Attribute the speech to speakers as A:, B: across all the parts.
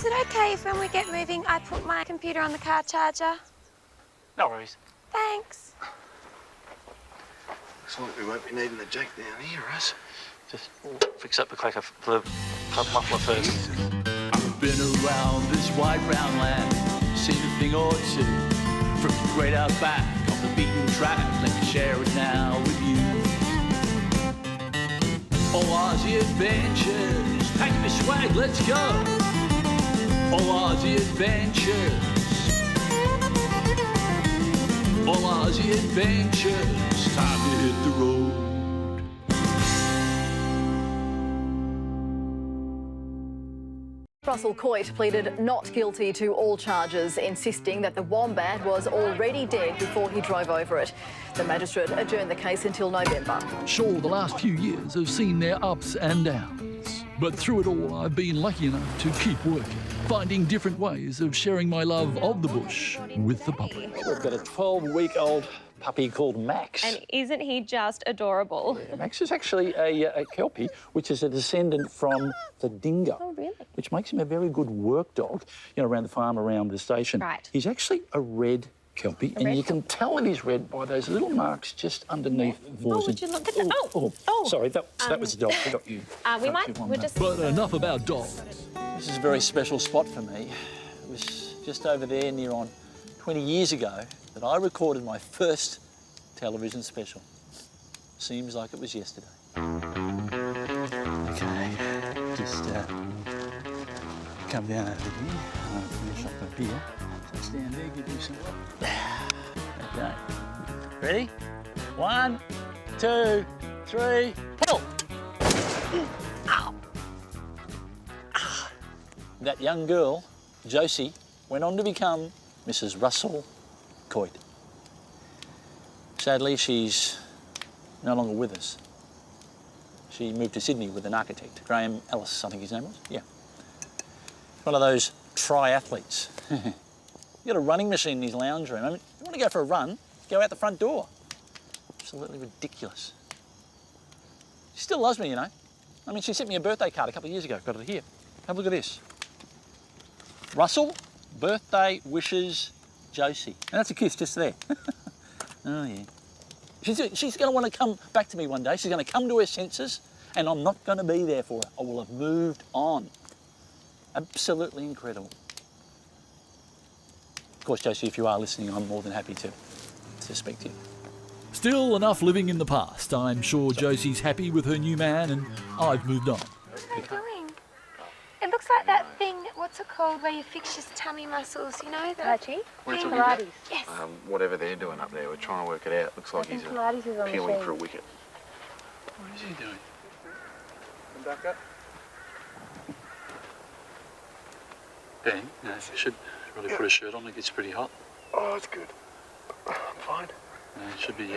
A: Is it okay if when we get moving I put my computer on the car charger?
B: No worries.
A: Thanks.
C: Looks like we won't be needing the jack down here, Russ.
B: Just fix up the club muffler first.
D: I've been around this wide round land, seen a thing or two. From great out back on the beaten track, let me share it now with you. All Aussie adventures, pack your swag, let's go. All Aussie adventures. All Aussie adventures, time to hit the road.
E: Russell Coit pleaded not guilty to all charges, insisting that the Wombat was already dead before he drove over it. The magistrate adjourned the case until November.
D: Sure, the last few years have seen their ups and downs, but through it all I've been lucky enough to keep working, finding different ways of sharing my love of the bush with the public.
B: We've got a 12-week-old puppy called Max.
F: And isn't he just adorable?
B: Yeah, Max is actually a Kelpie, which is a descendant from the dingo.
F: Oh, really?
B: Which makes him a very good work dog, you know, around the farm, around the station.
F: Right.
B: He's actually a red Kelpie, and you can tell it is red by those little marks just underneath the
F: Oh,
B: paws.
F: would you look at that? Oh.
B: Sorry, that was the dog. I got you.
F: We're just...
D: But enough about dogs.
B: This is a very special spot for me. It was just over there near on 20 years ago that I recorded my first television special. Seems like it was yesterday. Okay, just come down over here. I'll finish up up here. So stand there, give you some... Okay. Ready? 1, 2, 3, pull! Ow. That young girl, Josie, went on to become Mrs. Russell Coit. Sadly, she's no longer with us. She moved to Sydney with an architect, Graham Ellis, I think his name was. Yeah. One of those triathletes. He's got a running machine in his lounge room. I mean, if you want to go for a run, go out the front door. Absolutely ridiculous. She still loves me, you know. I mean, she sent me a birthday card a couple of years ago. Got it here. Have a look at this. Russell, birthday wishes, Josie. And that's a kiss just there. Oh, yeah. She's going to want to come back to me one day. She's going to come to her senses, and I'm not going to be there for her. I will have moved on. Absolutely incredible. Of course, Josie, if you are listening, I'm more than happy to speak to you.
D: Still enough living in the past. I'm sure Josie's happy with her new man and I've moved on.
A: What are you doing? It looks like that thing, what's it called, where you fix your tummy muscles, you know?
F: Hachi?
A: Pilates. Yes.
C: Whatever they're doing up there, we're trying to work it out. Looks like he's
F: Pilates is on the
C: peeling
F: machine.
C: for a wicket.
B: What is he doing?
C: Back up.
B: Ben, you should really put a shirt on. It gets pretty hot.
C: Oh, it's good. I'm fine.
B: It should be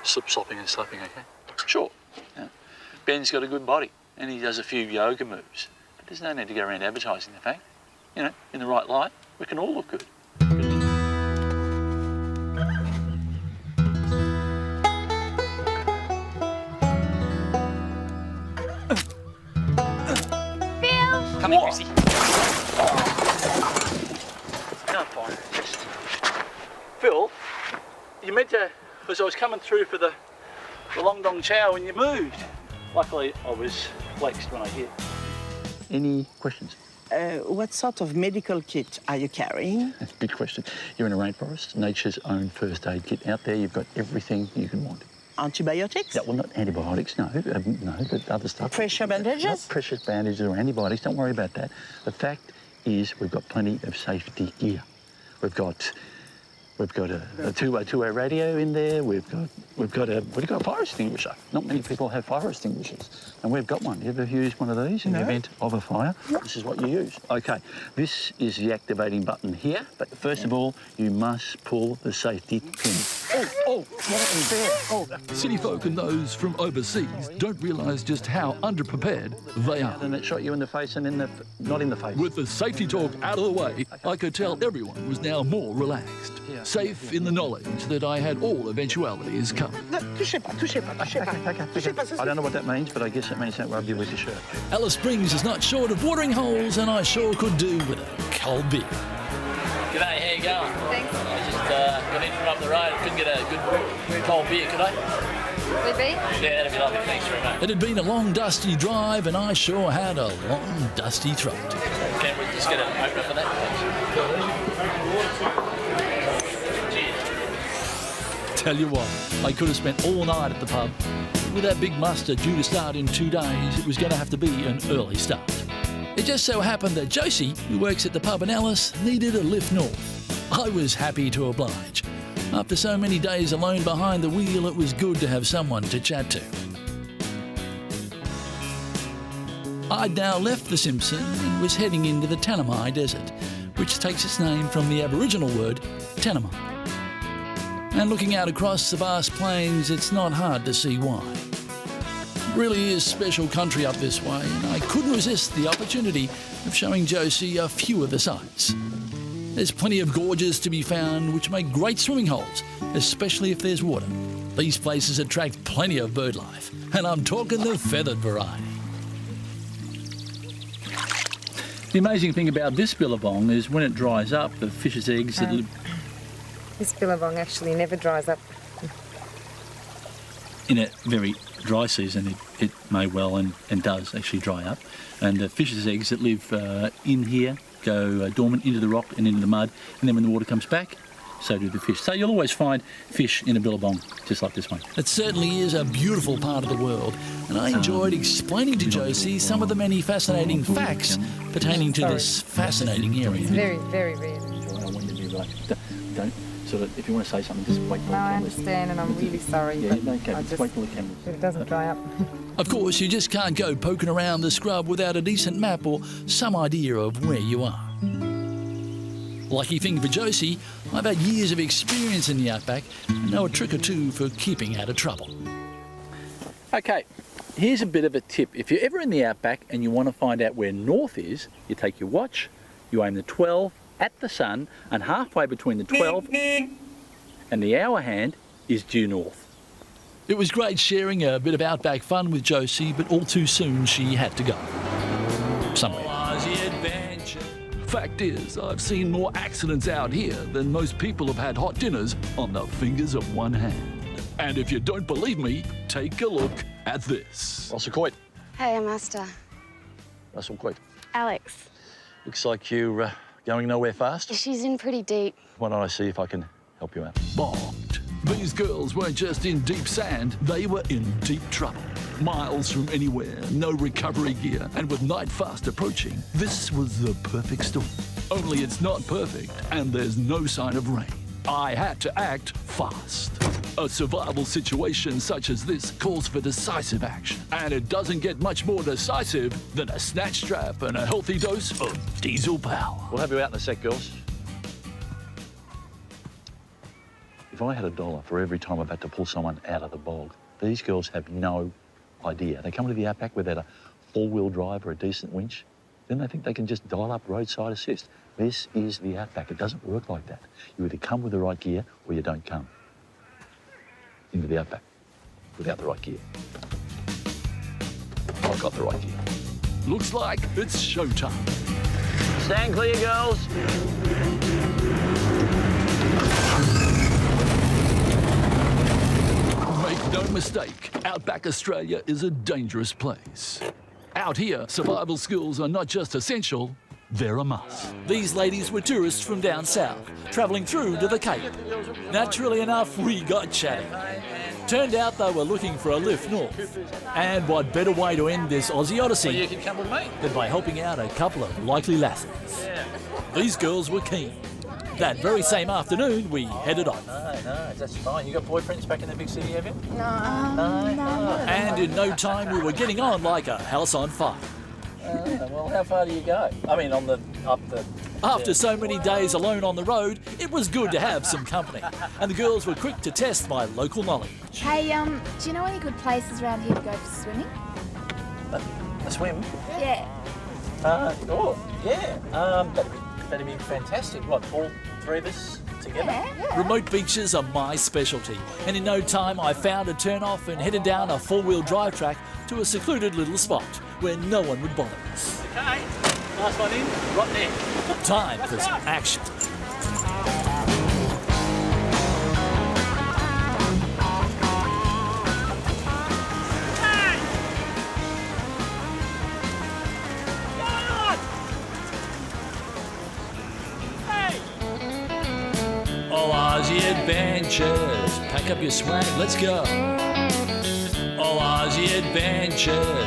B: slip-slopping and slapping, okay? Sure. Yeah. Ben's got a good body, and he does a few yoga moves. But there's no need to go around advertising the fact. You know, in the right light, we can all look good.
A: Phil!
B: Come here, Chrissy. No, fine. Just... Phil, you meant to... Because I was coming through for the Long Dong Chow and you moved. Luckily, I was flexed when I hit. Any questions?
G: What sort of medical kit are you carrying?
B: That's a big question. You're in a rainforest, nature's own first aid kit. Out there, you've got everything you can want.
G: Antibiotics?
B: Yeah, well, not antibiotics, no, but other stuff.
G: Pressure bandages?
B: Not pressure bandages or antibiotics, don't worry about that. The fact is we've got plenty of safety gear. We've got a two-way radio in there. We've got a fire extinguisher. Not many people have fire extinguishers, and we've got one. You ever used one of these in the event of a fire? This is what you use. Okay, this is the activating button here. But first of all, you must pull the safety pin. What happened there? Oh.
D: City folk and those from overseas don't realise just how underprepared they are.
B: And it shot you in the face and not in the face.
D: With the safety talk out of the way, I could tell everyone was now more relaxed, safe in the knowledge that I had all eventualities covered.
G: Ne touchez pas, touchez pas, touchez pas. Touchez pas,
B: I don't know what that means, but I guess it means don't rub you with your shirt.
D: Alice Springs is not short of watering holes, and I sure could do with a cold beer.
H: G'day, how you going? Thanks. I just got in from up the road. Couldn't get a good cold beer, could I?
A: Would be?
H: Yeah, that'd be lovely. Thanks very much.
D: It had been a long, dusty drive, and I sure had a long, dusty throat.
H: Can we just get an opener for that, please?
D: Tell you what, I could have spent all night at the pub. With that big muster due to start in 2 days, it was going to have to be an early start. It just so happened that Josie, who works at the pub in Alice, needed a lift north. I was happy to oblige. After so many days alone behind the wheel, it was good to have someone to chat to. I'd now left the Simpson and was heading into the Tanami Desert, which takes its name from the Aboriginal word Tanami. And looking out across the vast plains, it's not hard to see why. It really is special country up this way, and I couldn't resist the opportunity of showing Josie a few of the sights. There's plenty of gorges to be found which make great swimming holes, especially if there's water. These places attract plenty of bird life, and I'm talking the feathered variety.
B: The amazing thing about this billabong is when it dries up, the fish's eggs that live
I: This billabong actually never dries up.
B: in a very dry season, it may well and does actually dry up. And the fish's eggs that live in here go dormant into the rock and into the mud, and then when the water comes back, so do the fish. So you'll always find fish in a billabong, just like this one.
D: It certainly is a beautiful part of the world, and I enjoyed explaining to Josie some of the many fascinating facts pertaining to this fascinating area.
I: It's very, very rare.
B: Don't sort of, if you want to say something, just wait till
I: No,
B: the
I: I
B: camera.
I: understand, and I'm really sorry.
B: Yeah,
I: but
B: no, okay,
I: I
B: just wait till the camera.
I: But it doesn't dry up.
D: Of course, you just can't go poking around the scrub without a decent map or some idea of where you are. Lucky thing for Josie, I've had years of experience in the outback and know a trick or two for keeping out of trouble.
B: Okay, here's a bit of a tip. If you're ever in the outback and you want to find out where north is, you take your watch, you aim the 12 at the sun, and halfway between the 12 and the hour hand is due north.
D: It was great sharing a bit of outback fun with Josie, but all too soon she had to go. Somewhere. Fact is, I've seen more accidents out here than most people have had hot dinners on the fingers of one hand. And if you don't believe me, take a look at this.
B: Russell Coit.
A: Hey, Master.
B: Russell Coit.
A: Alex.
B: Looks like you're going nowhere fast.
A: She's in pretty deep.
B: Why don't I see if I can help you out?
D: Bombed. These girls weren't just in deep sand, they were in deep trouble. Miles from anywhere, no recovery gear, and with night fast approaching, this was the perfect storm. Only it's not perfect, and there's no sign of rain. I had to act fast. A survival situation such as this calls for decisive action, and it doesn't get much more decisive than a snatch strap and a healthy dose of diesel power.
B: We'll have you out in a sec, girls. If I had $1 for every time I've had to pull someone out of the bog, these girls have no idea. They come into the outback without a four-wheel drive or a decent winch, then they think they can just dial up roadside assist. This is the outback. It doesn't work like that. You either come with the right gear or you don't come into the outback without the right gear. I've got the right gear.
D: Looks like it's showtime.
B: Stand clear, girls.
D: Make no mistake, Outback Australia is a dangerous place. Out here, survival skills are not just essential, they're a must.
J: These ladies were tourists from down south, travelling through to the Cape. Naturally enough, we got chatting. Turned out they were looking for a lift north. And what better way to end this Aussie odyssey
H: You can come with me.
J: than by helping out a couple of likely lasses. These girls were keen. That very same afternoon, we headed off.
B: No, that's fine. You got boyfriends back in the big city, have you?
J: And in no time, we were getting on like a house on fire.
B: Well, how far do you go? I mean, up the
J: After so many days alone on the road, it was good to have some company, and the girls were quick to test my local knowledge.
A: Hey, do you know any good places around here to go for swimming?
B: A swim?
A: Yeah.
B: That'd be fantastic. What, all three of us together?
J: Remote beaches are my specialty, and in no time I found a turn-off and headed down a four-wheel drive track to a secluded little spot where no one would bother us.
B: Okay, last one in, right there.
J: Time for some action. Oh, Aussie Adventures, pack up your swag, let's go. Oh, Aussie Adventures,